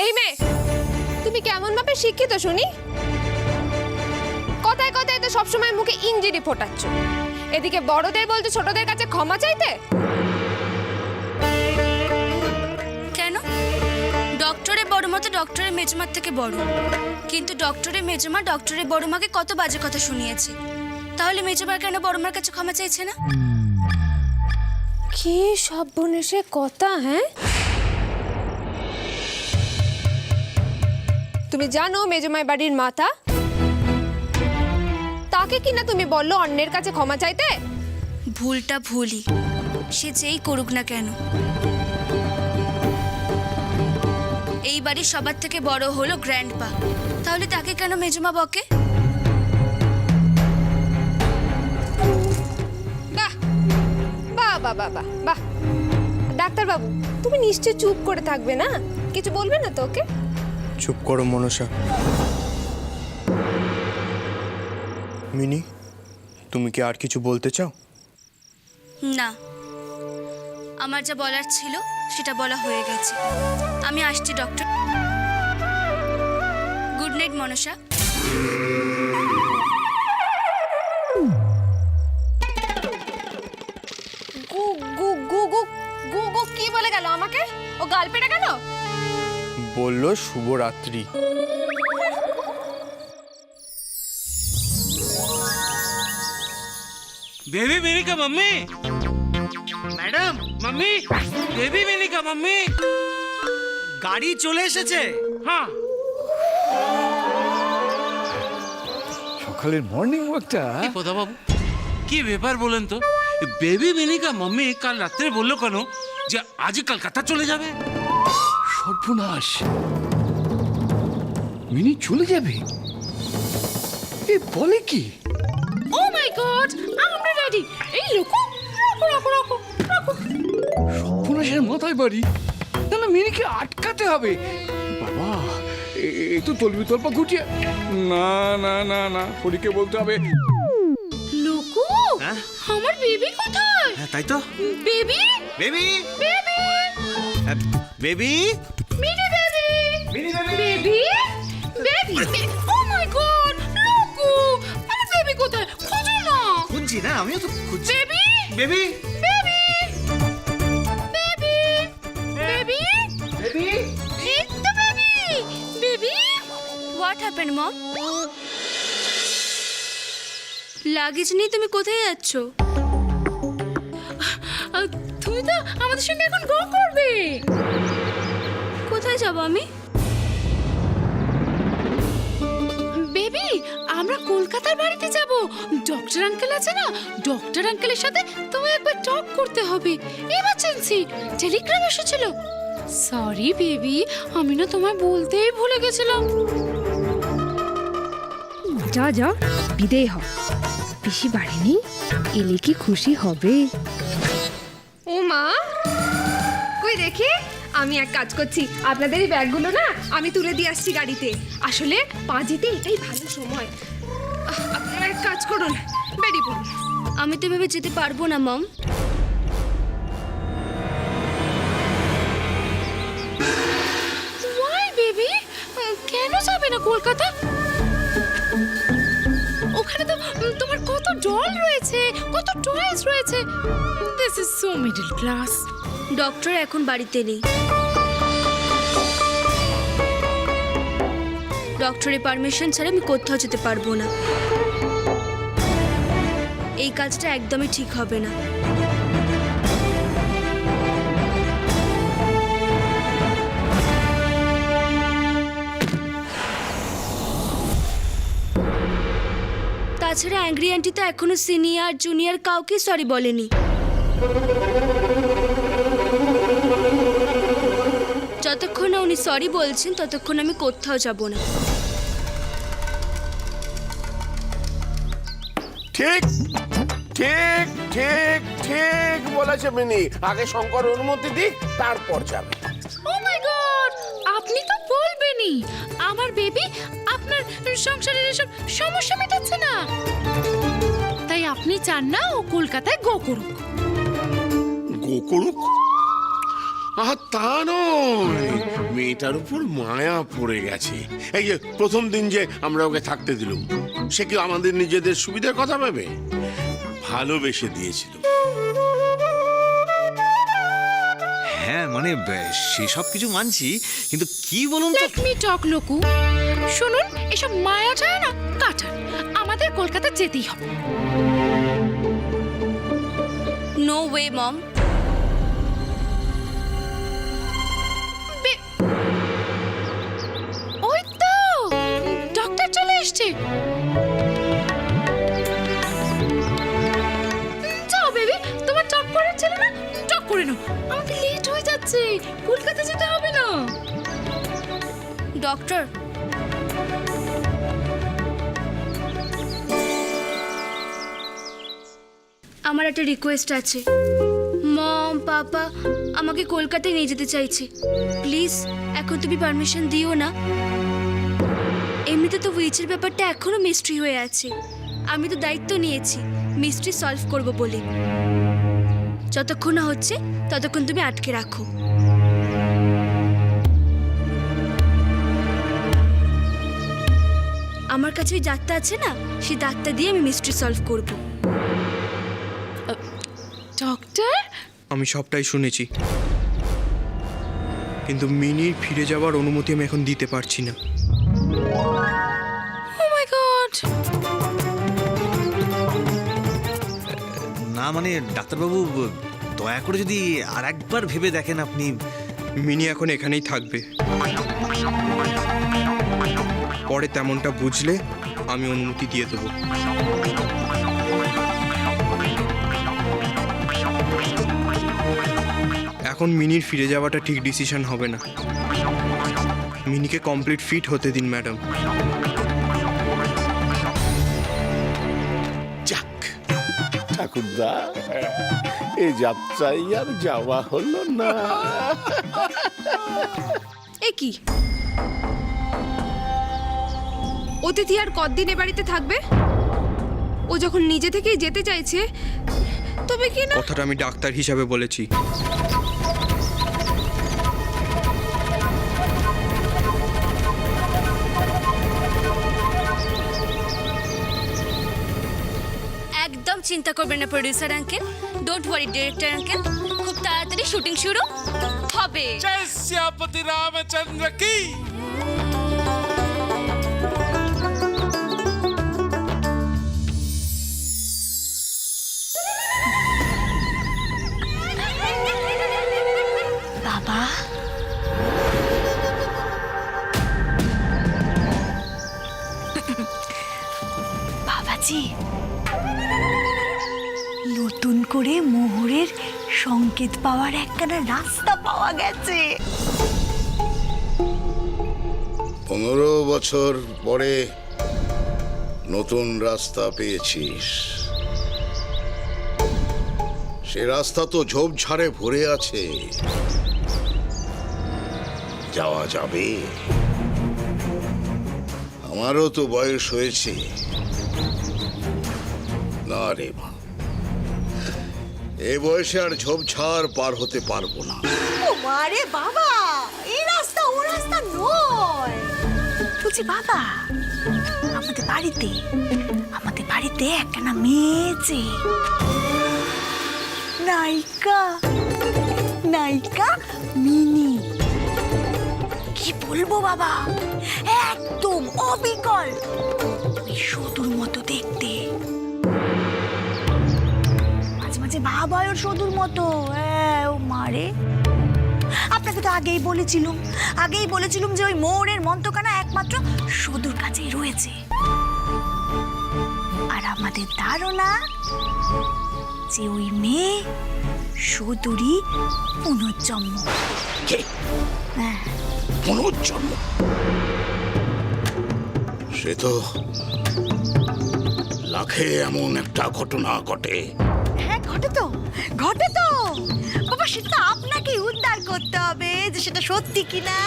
এই মেয়ে, তুমি কেমন ভাবে শিক্ষিত শুনি? কথায় কথায় তো সবসময় মুখে ইঞ্জিরি ফোটাচ্ছ। এদিকে বড়দের বলতে ছোটদের কাছে ক্ষমা চাইতে। কেন? ডক্টরের বড় মা তো ডক্টরের মেজমার থেকে বড়, কিন্তু ডক্টরের মেজমা ডক্টরের বড় মাকে কত বাজে কথা শুনিয়েছে। তাহলে মেজমা কেন বড় মার কাছে ক্ষমা চাইছে না? কি সর্বনেশে কথা! হ্যাঁ, তুমি জানো মেজমাই বাড়ির মাথা? তাকে কিনা তুমি বললো অন্যের কাছে ক্ষমা চাইতে? ভুলটা ভুলই, সে যেই করুক না কেন। এই বাড়ির সবার থেকে বড় হলো গ্র্যান্ডপা, তাহলে তাকে কেন মেজমা বকে? বাহ বাহ বাহ বাহ বাহ বাহ! ডাক্তারবাবু, তুমি নিশ্চয় চুপ করে থাকবে না? কিছু বলবে না তো ওকে? চুপ করো মনসা। মিনি, তুমি কি আর কিছু বলতে চাও? না, আমার যা বলার ছিল সেটা বলা হয়ে গেছে। আমি আসছি ডক্টর। Good night Manasa. গু গু গু গু গু গু কি বলে গেল আমাকে? ও গাল পেটে গেল? বললো শুভরাত্রি। बेबी मेरी का मम्मी, मैडम मम्मी, बेबी मेरी का मम्मी। গাড়ি চলে এসেছে। हाँ, সকালের মর্নিং ওয়াকটা পদা বাবু কি ব্যাপার বলেন তো? বেবি মিনিকা মাম্মি কাল রাত্রে বললো কেন যে আজই কলকাতা চলে যাবে? সর্বনাশ, মিনি চলে যাবে? এ বলে কি? ও মাই গড, আমরা রেডি। এই লোকো, রাখো রাখো রাখো রাখো। সর্বনাশের মাথায় বাড়ি, না না মিনিকে আটকাতে হবে। বাবা, এই তো তলবি তল্পা ঘুটিয়ে। না না না না, হরিকে বলতে হবে। লোকো, আমার বেবি কোথায়? হ্যাঁ তাই তো। Baby baby baby baby mini baby mini baby baby baby. Oh my God, লোকো, আমার বেবি কোথায়? খোঁজো না। খুঁজছি না, আমিও তো খুঁজছি। Baby baby baby baby baby baby এই তো baby baby. What happened mom? Luggage নিয়ে তুমি কোথায় যাচ্ছ? তুমি তো আমাদের সঙ্গে এখন গো করবে। কোথায় যাব আমি? বেবি, আমরা কলকাতার বাড়িতে যাব। ডক্টর আঙ্কেল আছে না, ডক্টর আঙ্কেলের সাথে তুমি একবার টক করতে হবে। ইমার্জেন্সি টেলিগ্রাম এসেছিল। সরি বেবি, আমি না তোমায় বলতেই ভুলে গেছিলাম। যা যা বিদেয় হ, পিসি বাড়িনি, এলে কি খুশি হবে। ও মা, কই দেখি। আমি এক কাজ করছি, আপনাদের এই ব্যাগগুলো না আমি তুলে দিয়ে আসছি গাড়িতে। আসলে পাঁজিতে এটাই ভালো সময়। আপনারা এক কাজ করুন, বেরিয়ে পড়ুন। আমি তো ভেবে যেতে পারবো না মম। ওয়াই বেবি, কেন যাবে না কলকাতা? ওখানে তো তোমার কত ডল রয়েছে, কত টয়েস রয়েছে। This is so middle class. Doctor এখন বাড়িতে নেই। ডক্টরের পারমিশন ছাড়া আমি কোথাও যেতে পারবো না। এই কাজটা একদমই ঠিক হবে না। তাছাড়া অ্যাংরি আন্টি তো এখনো সিনিয়র জুনিয়র কাউকে সরি বলেনি। যতক্ষণ না উনি সরি বলছেন ততক্ষণ আমি কোথাও যাব না। ঠিক ঠিক ঠিক ঠিক বলেছে মিনি। আগে শঙ্কর অনুমতি দিক, তারপর যাবে। ও মাই গড, আপনি তো বলবেনই। আমার বেবি আপনার সংসারের এসব সমস্যা মেটাচ্ছে না, তাই আপনি চান না ও কলকাতায় গো করুক। গো করুক? আহা তা নয়, মেয়েটার উপর মায়া পড়ে গেছে। এই যে প্রথম দিন যে আমরা ওকে থাকতে দিলুম, সে কি আমাদের নিজেদের সুবিধার কথা ভেবে? ভালোবেসে দিয়েছিল। হ্যাঁ মানে সেসব কিছু মানছি, কিন্তু কি বলুন তো। লেট মি টক লোকু। শুনুন, এসব মায়া যায় না কাটার। আমাদের কলকাতা যেতেই হবে। নো ওয়ে মম। ওই তো ডক্টর চলে এসছে। যাও বেবি, তোমার টক করার ছিল না, টক করে নাও। আমাদের লেট হয়ে যাচ্ছে, কলকাতা যেতে হবে না। ডক্টর, আমার একটা রিকোয়েস্ট আছে। মম পাপা আমাকে কলকাতায় নিয়ে যেতে চাইছে। প্লিজ এখন তুমি পারমিশন দিও না। এমনিতে তো উইচের ব্যাপারটা এখনো মিস্ট্রি হয়ে আছে। আমি তো দায়িত্ব নিয়েছি মিস্ট্রি সলভ করব বলে। যতক্ষণ না হচ্ছে ততক্ষণ তুমি আটকে রাখো। আমার কাছে ওই দাঁতটা আছে না, সেই দাঁতটা দিয়ে আমি মিস্ট্রি সলভ করব। ডক্টর, আমি সবটাই শুনেছি, কিন্তু মিনির ফিরে যাওয়ার অনুমতি আমি এখন দিতে পারছি না। ও মাই গড। না মানে ডাক্তারবাবু, দয়া করে যদি আর একবার ভেবে দেখেন আপনি। মিনি এখন এখানেই থাকবে, পরে তেমনটা বুঝলে আমি অনুমতি দিয়ে দেবো। এখন মিনির ফিরে যাওয়াটা ঠিক ডিসিশন হবে না। মিনিকে কমপ্লিট ফিট হতে দিন ম্যাডাম। যাক ঠাকুরদা, এ যাত্রায় আর যাওয়া হলো না। এ কি অতিথি আর কতদিন এ বাড়িতে থাকবে? ও যখন নিজে থেকেই যেতে চাইছে, তবে কি না? কথাটা আমি ডাক্তার হিসাবে বলেছি। একদম চিন্তা করবেন না producer uncle, don't worry director uncle, খুব তাড়াতাড়ি শুটিং শুরু হবে। জয় শ্যাপতি রামচন্দ্র কি। বাবা, বাবাজি, নতুন করে মোহরের সংকেত পাওয়ার একখানা রাস্তা পাওয়া গেছে। 15 বছর পরে নতুন রাস্তা পেয়েছিস। সে রাস্তা তো ঝোপঝাড়ে ভরে আছে, যাওয়া যাবে? আমারও তো বয়স হয়েছে। না রে মা, এ বয়সে আর ঝোপঝাড় পার হতে পারবো না। ও মারে বাবা, এই রাস্তা ও রাস্তা নয়। বলছি বাবা, আমাদের বাড়িতে একখানা মেয়েছে, নায়িকা মিনি। কি বলবো বাবা, একদম অবিকল, ওই সদুর মতো দেখতে। মাঝে মাঝে ভাব হয় ওর সদুর মতো। ও মারে, আপনাকে তো আগেই বলেছিলুম যে ওই মোড়ের মন্তকানা একমাত্র সদুর কাছেই রয়েছে। আর আমাদের ধারণা যে ওই মেয়ে সদুরই পুনর্জন্ম। হ্যাঁ, পুনর্জন্ম? সে তো লাখে এমন একটা ঘটনা ঘটে। হ্যাঁ ঘটে তো বাবা, সেটা আপনাকে উদ্ধার করতে হবে যে সেটা সত্যি কিনা।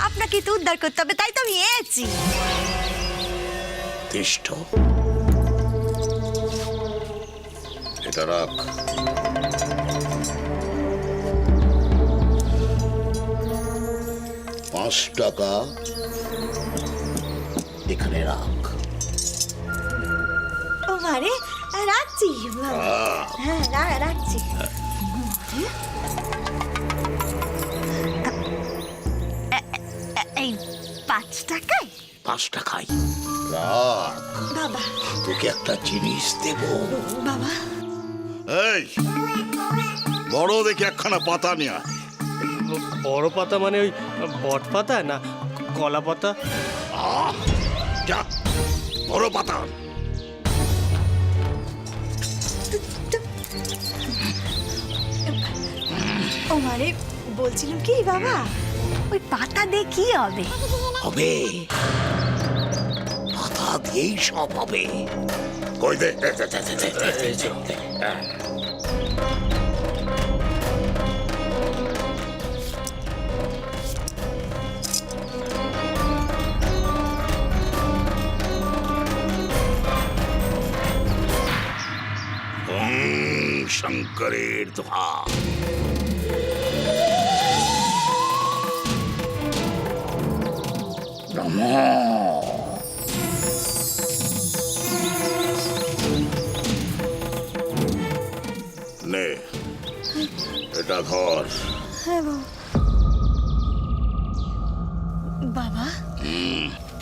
আপনাকে তো উদ্ধার করতে হবে, তাই তো আমি এসেছি। তিষ্ঠ, এটা রাখ। 5 টাকা এখানে রাখ। ও মারে, রাখছি বাবা। হ্যাঁ রাখছি। এই 5 টাকায় 5 টাকায় রাখ। বাবা, তোকে একটা জিনিস দেব। বাবা এই বড় দেখে একখানা পাতা নিয়ে আয়। বড় পাতা মানে ওই বট পাতা না কলা পাতা? যা বড় পাতা। ও মারে, বলছিলাম কি বাবা, ওই পাতা দিয়ে কি হবে? হবে, পাতা দিয়েই সব হবে। কই দে। শঙ্করের দোহা। নে এটা ধর। হ্যাঁ বাবা,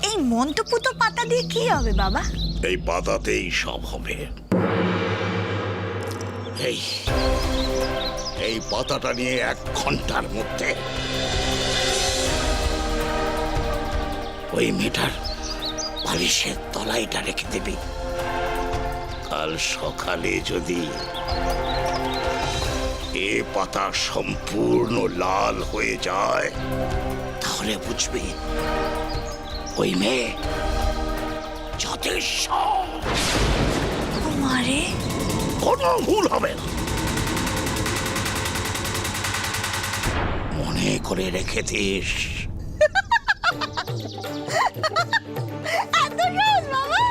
এই মন্ত্রপুত পাতা দিয়ে কি হবে বাবা? এই পাতাতেই সব হবে। এই পাতাটা নিয়ে 1 ঘন্টার মধ্যে ওই মেয়েটার বালিশের তলাইটা রেখে দিবি। কাল সকালে যদি এ পাতা সম্পূর্ণ লাল হয়ে যায় তাহলে বুঝবি ওই মেয়ে যথেষ্ট। মারে, কোনো ভুল হবে না। মনে করে রেখে দিস। এত সহজ বাবা?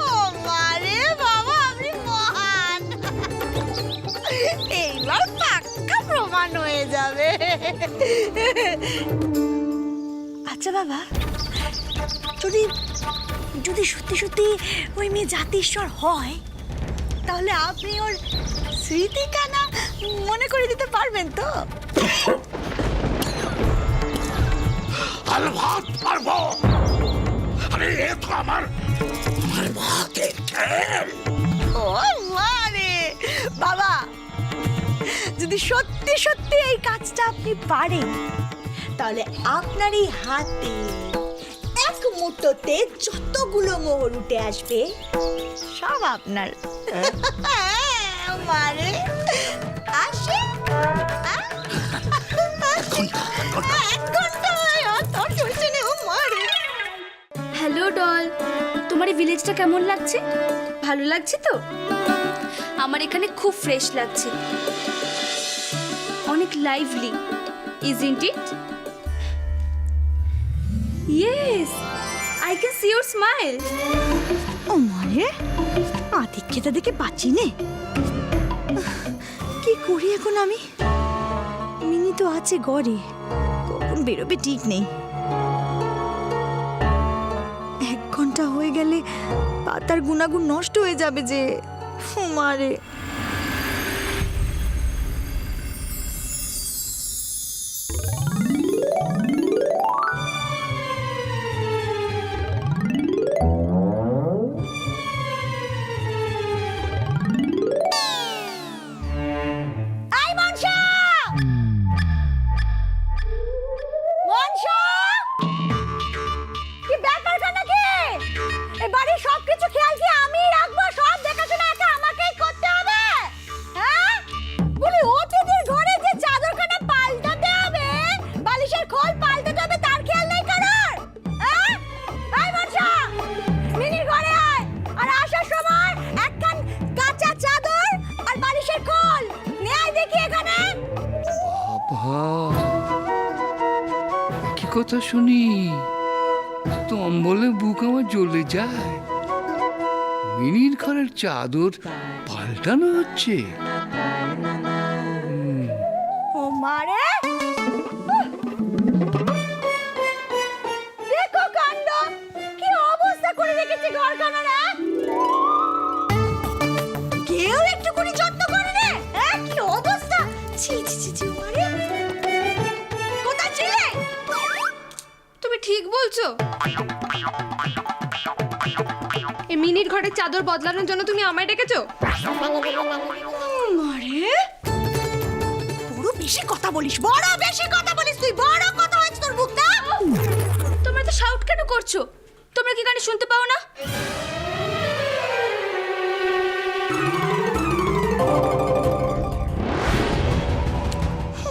ও মারে বাবা, আপনি মহান। এইবার পাক্কা প্রমাণ হয়ে যাবে। আচ্ছা বাবা, যদি যদি সত্যি সত্যি ওই মেয়ে জাতিশ্বর হয় তাহলে আপনি ওর স্মৃতিকানা মনে করে দিতে পারবেন তো? আলভাত পারবো। আরে এ তো আমার মাকে খেল। ও মারে বাবা, যদি সত্যি সত্যি এই কাজটা আপনি পারেন তাহলে আপনার এই হাতে 1 মুঠোতে যতগুলো মোহর উঠে আসবে সব আপনার। মারে আসে 1 ঘন্টা। হ্যালো ডল, তোমার এই ভিলেজটা কেমন লাগছে? ভালো লাগছে তো? আমার এখানে খুব ফ্রেশ লাগছে, অনেক lively, isn't it? Yes, I can see your smile. ও মারে, আদিক্ষেতা দেখে বাঁচি নে। কি করি এখন আমি? মিনি তো আছে ঘরে, কখন বেরোবে ঠিক নেই। 1 ঘন্টা হয়ে গেলে পাতার গুণাগুণ নষ্ট হয়ে যাবে যে। ও মারে, বাড়ির সবকিছু খেয়াল কি আমি রাখবো? সব দেখাশোনা একা আমাকেই করতে হবে? হ্যাঁ বলি, অতিথির ঘরে যে চাদরখানা পাল্টাতে হবে, বালিশের খোল পাল্টাতে হবে, তার খেয়াল নেই কারোর? হ্যাঁ এই বর্ষা, মিনির ঘরে আয়, আর আসার সময় একখান কাঁচা চাদর আর বালিশের খোল নিয়ে আয় দেখি এখানে। বাবা, কি কথা শুনি, তম্বলে বুক আমার জ্বলে যায়। মিনির ঘরের চাদর পাল্টানো হচ্ছে। ও মারে, বলছো? এই মিনির ঘরের চাদর বদলানোর জন্য তুমি আমায় ডেকেছো? মারে বড় বেশি কথা বলিস, বড় বেশি কথা বলিস তুই, বড় কথা হচ্ছে তোর মুখটা। তোমরা তো শাউট কেন করছো? তোমরা কি গানে শুনতে পাও না?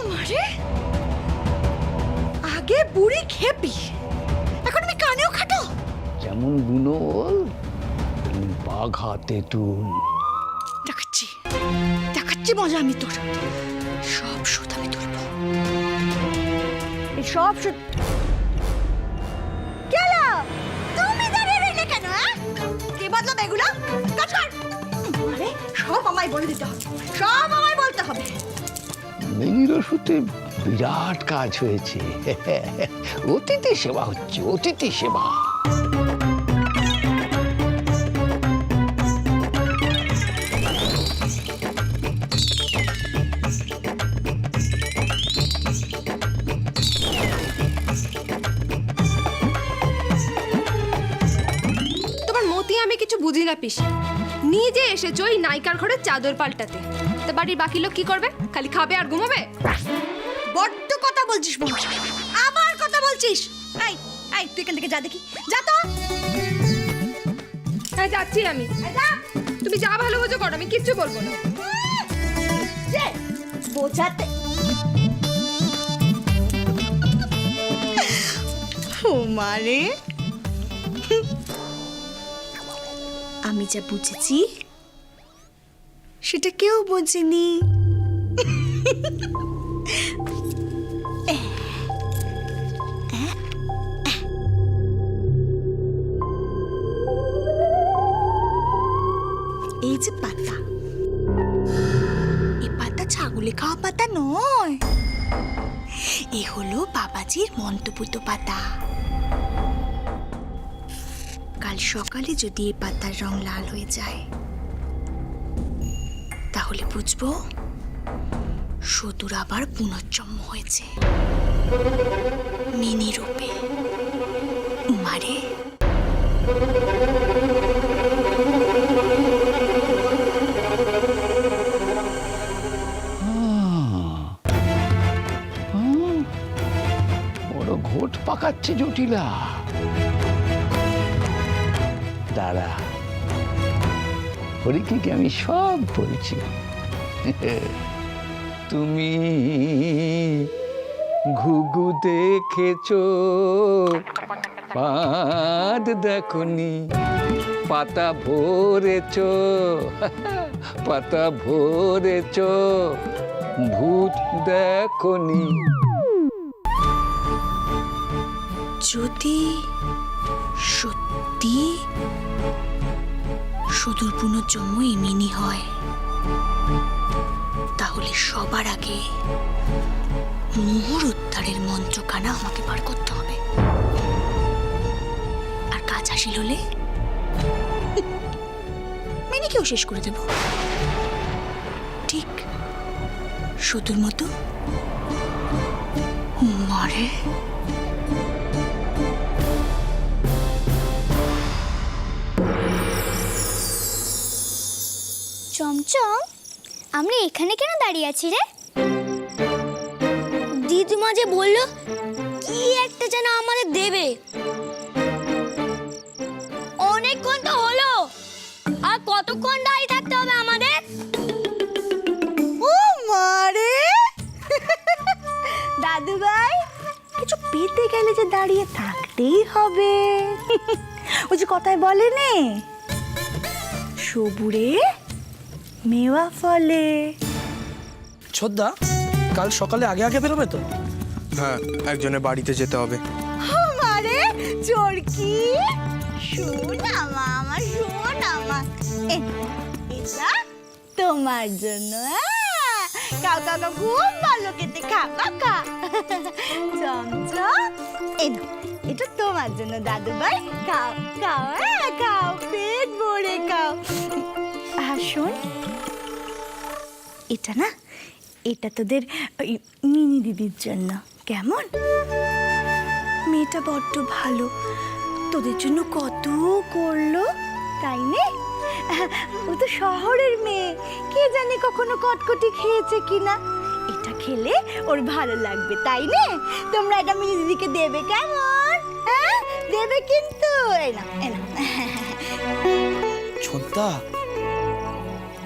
মারে আগে বুড়ি খেপি, এখন আমি কানেও খাটো। যেমন বুনোল তেমনি বাঘা তেঁতুল। দেখাচ্ছি দেখাচ্ছি মজা আমি তোর, সব সুদ আমি তুলবো, এই সব সুদ। কেন তুমি দাঁড়িয়ে রইলে কেন? কে বদলাবে এগুলো? কাজ কর। আরে সব আমায় বলে দিতে হবে, সব আমায় বলতে হবে। মিনির ওষুধে বিরাট কাজ হয়েছে। অতিথি সেবা হচ্ছে, অতিথি সেবা। তোমার মতি আমি কিছু বুঝি না পিসি। নিজে এসেছো এই নায়িকার ঘরে চাদর পাল্টাতে, তা বাড়ির বাকি লোক কি করবে? খালি খাবে আর ঘুমাবে? বড্ড কথা বলছিস বলছি, আবার কথা বলছিস। এই এই তুই এখান থেকে যা দেখি, যা তো। হ্যাঁ যাচ্ছি আমি। এই যা। তুমি যা ভালো বোঝো করো, আমি কিচ্ছু বলবো না। যে বোঝাতে ও মারে, আমি যা বুঝেছি সেটা কেউ বোঝেনি। এই যে পাতা, এই পাতা ছাগলে খাওয়া পাতা নয়, এ হলো বাবাজির মন্ত্রপুত পাতা। কাল সকালে যদি এই পাতার রং লাল হয়ে যায় তাহলে বুঝবো সতুর আবার পুনর্জন্ম হয়েছে মিনি রূপে। মারে বড় ঘোট পাকাচ্ছে জটিলা। দাঁড়া, হরিকে আমি সব বলছি। তুমি ঘুঘু দেখেছো, পাদ দেখনি, পাতা ভরেছো, পাতা ভরেছো, ভূত দেখনি। যদি সত্যি সুদূর পুনর্জন্ম এমনি হয় তাহলে সবার আগে মোহর উদ্ধারের মন্ত্রখানা আমাকে পার করতে হবে। আর কাজ হাসিল হলে মিনিকেও শেষ করে দেব, ঠিক সুদূর মতো। মারে চমচম, আমরা এখানে কেন দাঁড়িয়ে আছি রে? দিদিমা যে বললো কি একটা যেন আমাদের দেবে। অনেকক্ষণ তো হলো, আর কতক্ষণ দাঁড়িয়ে থাকতে হবে আমাদের? ও মারে দাদু ভাই, কিছু পেতে গেলে যে দাঁড়িয়ে থাকতেই হবে। ওই যে কথায় বলে নে, সবুরে মেওয়া ফলে। ছোদ্দা, কাল সকালে আগে আগে বেরোবে তো? হ্যাঁ, একজনের বাড়িতে যেতে হবে। মারে চরকি, শোন আমার, শোন আমার, এটা তোমার জন্য। কাউ কাউ কাউ, খুব ভালো খেতে, খাবা খা। চমচম, এটা তোমার জন্য দাদু ভাই, খাও খাও, খাও, পেট ভরে খাও। আর শোন, এটা না, এটা তোদের ওই মিনি দিদির জন্য, কেমন? মেয়েটা বড্ড ভালো, তোদের জন্য কত করলো, তাই নে? ও তো শহরের মেয়ে, কে জানে কখনো কটকটি খেয়েছে কিনা। এটা খেলে ওর ভালো লাগবে, তাই নে? তোমরা এটা মিনি দিদিকে দেবে, কেমন? হ্যাঁ দেবে কিন্তু। এই না এই না। ছোটদা,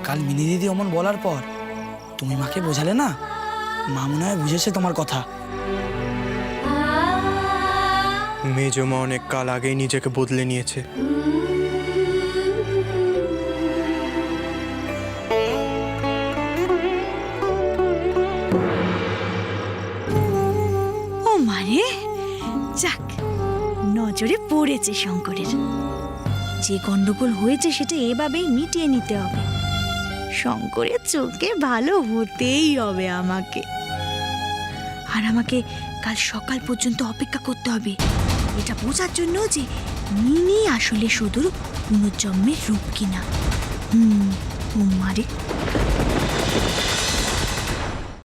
কাল মিনি দিদি অমন বলার পর তুমি মাকে বোঝালে না, মা মনে হয় বুঝেছে তোমার কথা। মেজমা অনেক কাল আগেই নিজেকে বদলে নিয়েছে। ও মানে যাক, নজরে পড়েছে শঙ্করের। যে গন্ডগোল হয়েছে সেটা এভাবেই মিটিয়ে নিতে হবে। শঙ্করের চোখে ভালো হতেই হবে আমাকে, আর আমাকে কাল সকাল পর্যন্ত অপেক্ষা করতে হবে এটা বোঝার জন্য যে মিনি আসলে শুধু পুনর্জন্মের রূপ কিনা। ও মারে।